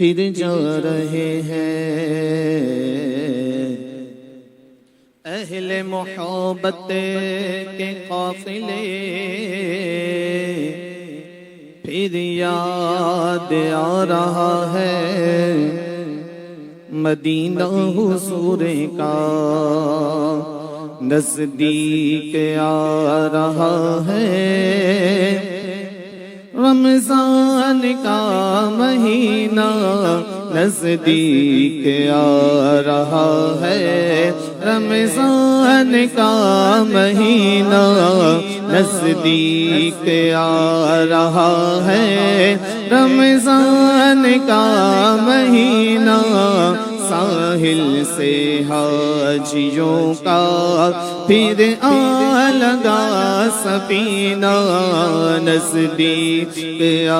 پھر جا رہے ہیں اہل محبت کے قافلے، پھر یاد آ رہا ہے مدینہ حضور کا، نزدیک آ رہا ہے رمضان کا مہینہ، نزدیک آ رہا ہے رمضان کا مہینہ، نزدیک آ رہا ہے رمضان کا مہینہ، ساحل سے حاجیوں کا پھر آ لگا سفینہ، نزدیک آ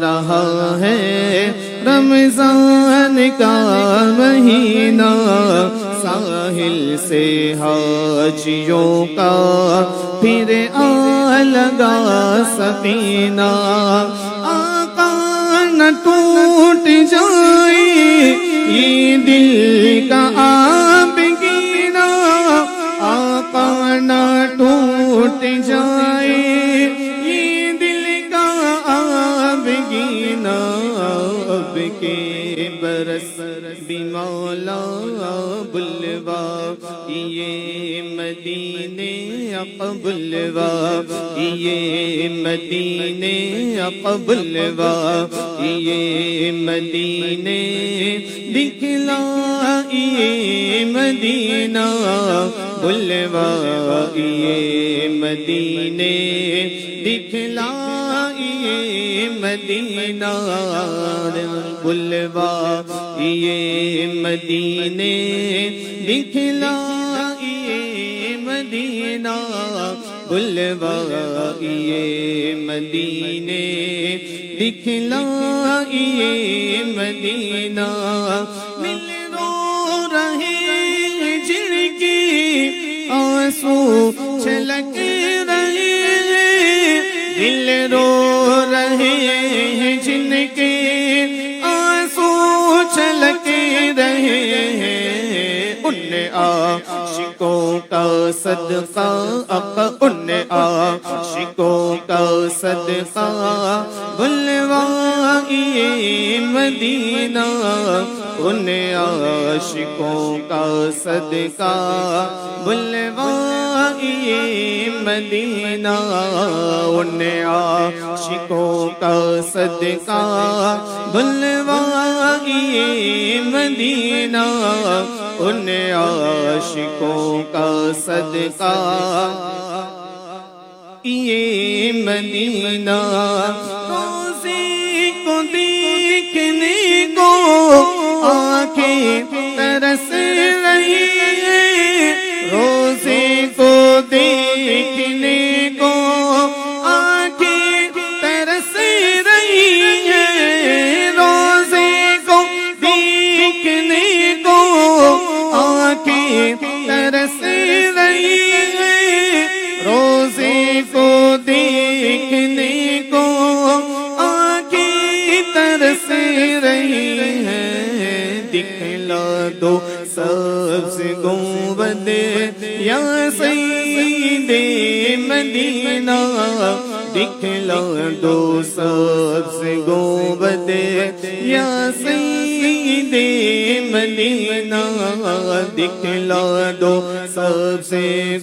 رہا ہے رمضان کا مہینہ، ساحل سے حاجیوں کا پھر آ لگا سفینہ، آقا نہ ٹوٹ جائے یہ دل کا آب گینا، آقا نہ ٹوٹ جائے یہ دل کا آب گینا، اب کے برس بھی مولا بلوا یہ مدینے اقبلوا، یہ مدینے اقبلوا، یہ مدینے دکھلا یہ مدینہ بلوا، یہ مدینے دکھلا یہ مدینہ بلوا، یہ مدینے دکھلا یہ مدینہ بلوا، یہ مدینے دکھلا یہ مدینہ، دل رو رہے جن کی آنسو چھلک رہے، دل رو رہے ہیں جن کے آنسو چھلک رہے ہیں، ان عاشقوں کا صدقہ ان عاشقوں کا صدقہ بلوا یہ مدینہ، ان عاشقوں کا صدقہ بلوا یہ مدینہ، ان عاشقوں کا صدقہ بلوا یہ مدینہ، ان عاشقوں کا صدقہ یہ مدینہ، روزے کو دیکھنے کو آنکھیں ترس رہی ہیں، روزے کو دیکھنے کو آنکھیں ترس رہی ہیں، روزے کو دیکھنے کو آنکھیں ترس رہی ہیں، روزے کو دیکھنے کو آنکھیں ترس رہی ہیں، دکھلا دو سبز گنبد یا سید مدینہ، دکھلا دو سبز گنبد یا سید مدینہ، دکھلا دو سبز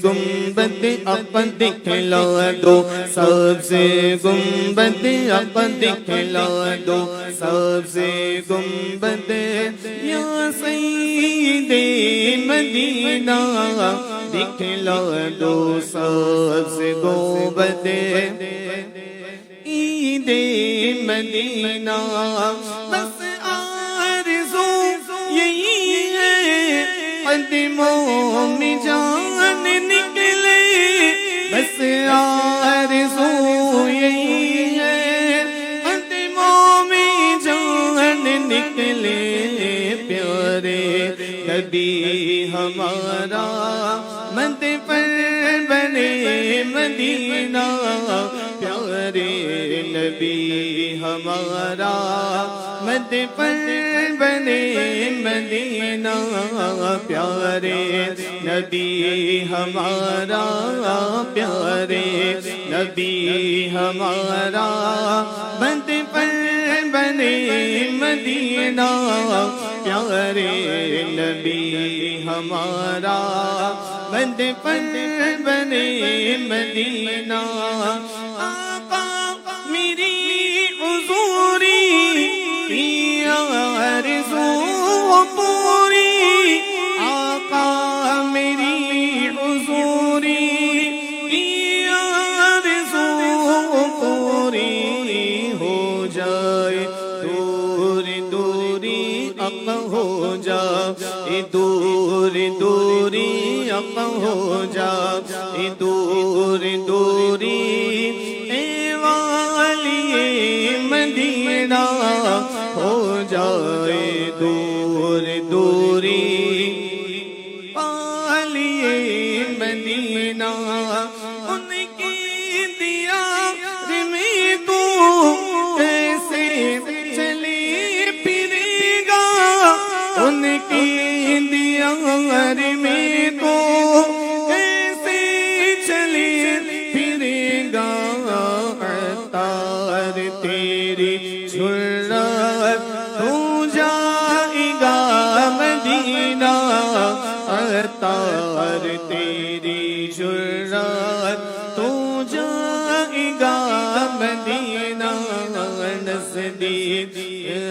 گنبد اپن دکھلا دو سبز گنبد اپن دکھلا دو سبز گنبد یا سید مدینہ، دکھلا دو سبز گنبد عید مدینہ، بس آرزو یہی ہے قدموں میں جان نکلے، بس آرزو یہی ہے قدموں میں جان نکلے، پیارے نبی ہمارا مد پر بنے مدینہ، پیارے نبی ہمارا مد پر بنے مدینہ پیارے نبی ہمارا پیارے نبی ہمارا مد پر بنے مدینہ پیارے نبی ہمارا مد پر بنے مدینہ آقا میری حضوری کی آرزو پوری آقا میری حضوری کی آرزو پوری ہو جائے دور دوری آقا ہو جائے دور دوری آقا ہو جائے دور دوری اے والی مدینہ ہو جائے دور دوری والی مدینہ ان کی دیار میں تو کیسے چلے پھرے گا ان کی دیار میں تو کیسے چلے پھرے گا عطار تیری جرات تو جائے گا مدینہ عطار تیری جرات تو جائے گا مدینہ نزدیک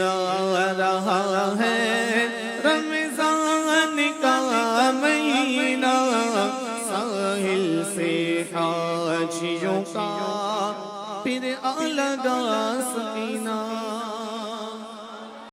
آ رہا